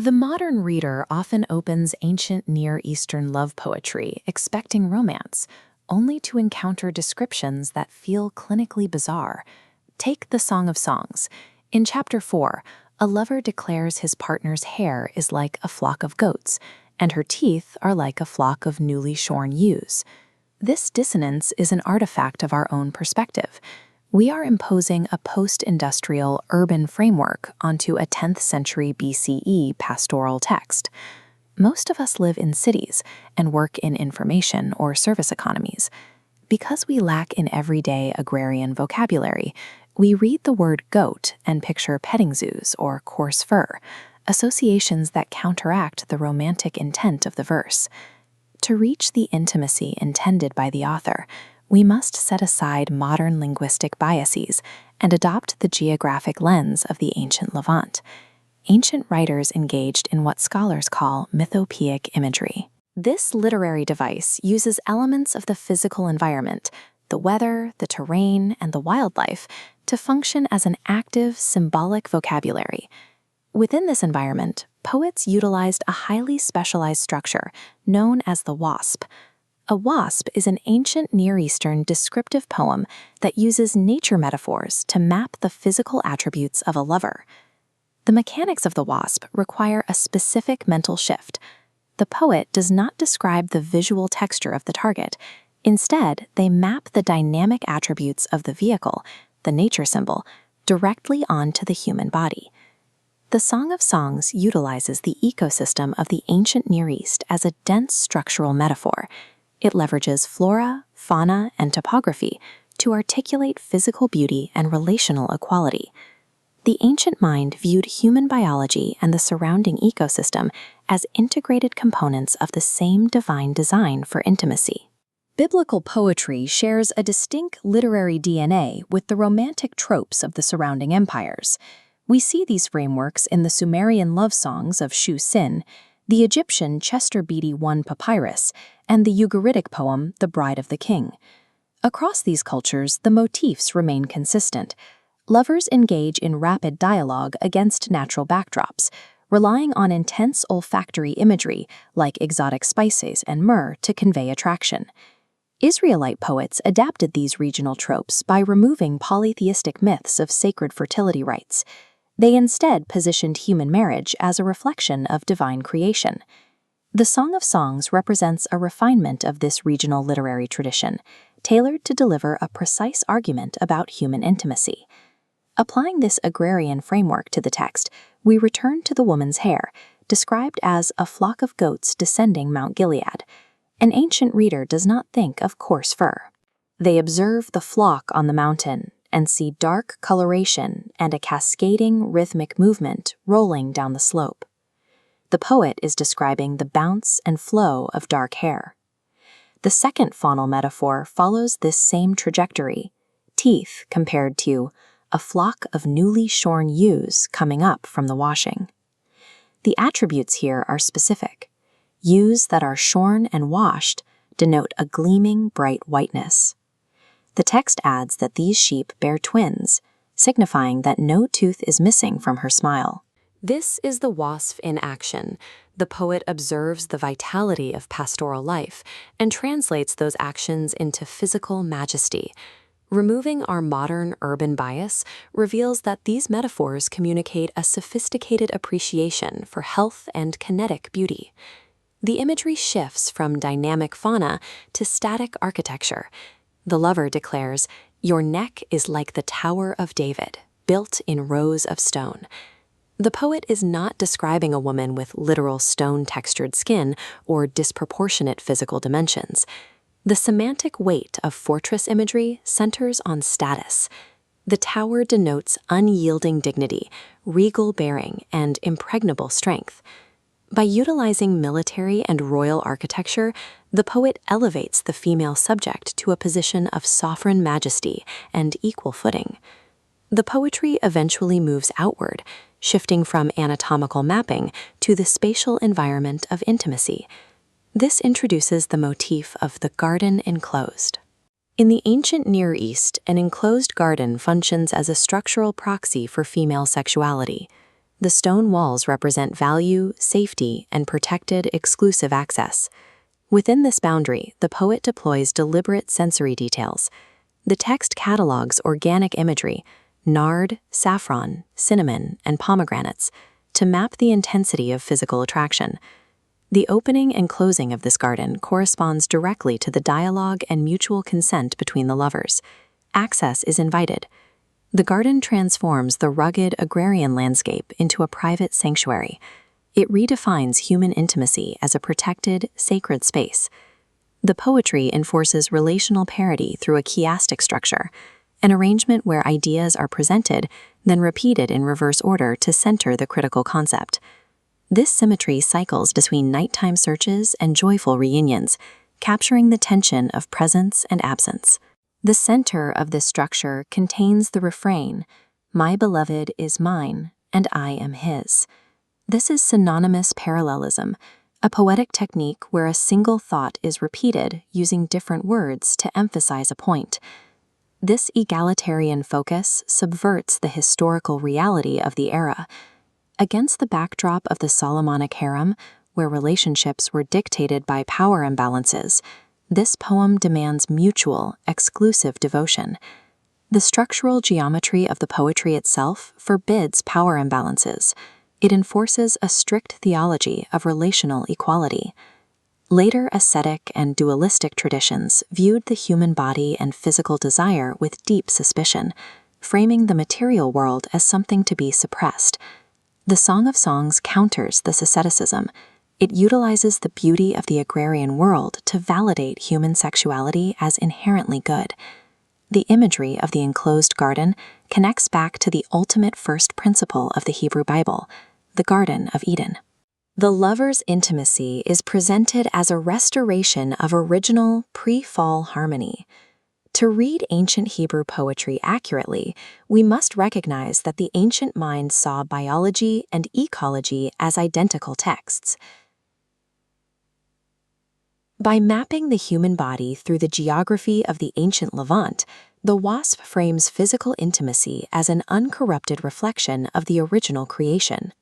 The modern reader often opens ancient Near Eastern love poetry expecting romance, only to encounter descriptions that feel clinically bizarre. Take the Song of Songs. In chapter 4, a lover declares his partner's hair is like a flock of goats, and her teeth are like a flock of newly shorn ewes. This dissonance is an artifact of our own perspective. We are imposing a post-industrial urban framework onto a 10th century BCE pastoral text. Most of us live in cities and work in information or service economies. Because we lack in everyday agrarian vocabulary, we read the word goat and picture petting zoos or coarse fur, associations that counteract the romantic intent of the verse. To reach the intimacy intended by the author, we must set aside modern linguistic biases and adopt the geographic lens of the ancient Levant. Ancient writers engaged in what scholars call mythopoeic imagery. This literary device uses elements of the physical environment, the weather, the terrain, and the wildlife, to function as an active, symbolic vocabulary. Within this environment, poets utilized a highly specialized structure known as the wasp. A wasp is an ancient Near Eastern descriptive poem that uses nature metaphors to map the physical attributes of a lover. The mechanics of the wasp require a specific mental shift. The poet does not describe the visual texture of the target. Instead, they map the dynamic attributes of the vehicle, the nature symbol, directly onto the human body. The Song of Songs utilizes the ecosystem of the ancient Near East as a dense structural metaphor. It leverages flora, fauna, and topography to articulate physical beauty and relational equality. The ancient mind viewed human biology and the surrounding ecosystem as integrated components of the same divine design for intimacy. Biblical poetry shares a distinct literary DNA with the romantic tropes of the surrounding empires. We see these frameworks in the Sumerian love songs of Shu Sin, the Egyptian Chester Beatty I papyrus, and the Ugaritic poem The Bride of the King. Across these cultures, the motifs remain consistent. Lovers engage in rapid dialogue against natural backdrops, relying on intense olfactory imagery like exotic spices and myrrh to convey attraction. Israelite poets adapted these regional tropes by removing polytheistic myths of sacred fertility rites. They instead positioned human marriage as a reflection of divine creation. The Song of Songs represents a refinement of this regional literary tradition, tailored to deliver a precise argument about human intimacy. Applying this agrarian framework to the text, we return to the woman's hair, described as a flock of goats descending Mount Gilead. An ancient reader does not think of coarse fur. They observe the flock on the mountain and see dark coloration and a cascading rhythmic movement rolling down the slope. The poet is describing the bounce and flow of dark hair. The second faunal metaphor follows this same trajectory, teeth compared to a flock of newly shorn ewes coming up from the washing. The attributes here are specific. Ewes that are shorn and washed denote a gleaming bright whiteness. The text adds that these sheep bear twins, signifying that no tooth is missing from her smile. This is the wasp in action. The poet observes the vitality of pastoral life and translates those actions into physical majesty. Removing our modern urban bias reveals that these metaphors communicate a sophisticated appreciation for health and kinetic beauty. The imagery shifts from dynamic fauna to static architecture. The lover declares, "Your neck is like the Tower of David, built in rows of stone." The poet is not describing a woman with literal stone-textured skin or disproportionate physical dimensions. The semantic weight of fortress imagery centers on status. The tower denotes unyielding dignity, regal bearing, and impregnable strength. By utilizing military and royal architecture, the poet elevates the female subject to a position of sovereign majesty and equal footing. The poetry eventually moves outward, shifting from anatomical mapping to the spatial environment of intimacy. This introduces the motif of the garden enclosed. In the ancient Near East, an enclosed garden functions as a structural proxy for female sexuality. The stone walls represent value, safety, and protected, exclusive access. Within this boundary, the poet deploys deliberate sensory details. The text catalogs organic imagery, nard, saffron, cinnamon, and pomegranates, to map the intensity of physical attraction. The opening and closing of this garden corresponds directly to the dialogue and mutual consent between the lovers. Access is invited. The garden transforms the rugged agrarian landscape into a private sanctuary. It redefines human intimacy as a protected, sacred space. The poetry enforces relational parity through a chiastic structure, an arrangement where ideas are presented, then repeated in reverse order to center the critical concept. This symmetry cycles between nighttime searches and joyful reunions, capturing the tension of presence and absence. The center of this structure contains the refrain, "My beloved is mine, and I am his." This is synonymous parallelism, a poetic technique where a single thought is repeated using different words to emphasize a point. This egalitarian focus subverts the historical reality of the era. Against the backdrop of the Solomonic harem, where relationships were dictated by power imbalances, this poem demands mutual, exclusive devotion. The structural geometry of the poetry itself forbids power imbalances. It enforces a strict theology of relational equality. Later ascetic and dualistic traditions viewed the human body and physical desire with deep suspicion, framing the material world as something to be suppressed. The Song of Songs counters this asceticism. It utilizes the beauty of the agrarian world to validate human sexuality as inherently good. The imagery of the enclosed garden connects back to the ultimate first principle of the Hebrew Bible, the Garden of Eden. The lovers' intimacy is presented as a restoration of original pre-fall harmony. To read ancient Hebrew poetry accurately, we must recognize that the ancient mind saw biology and ecology as identical texts. By mapping the human body through the geography of the ancient Levant, the wasp frames physical intimacy as an uncorrupted reflection of the original creation.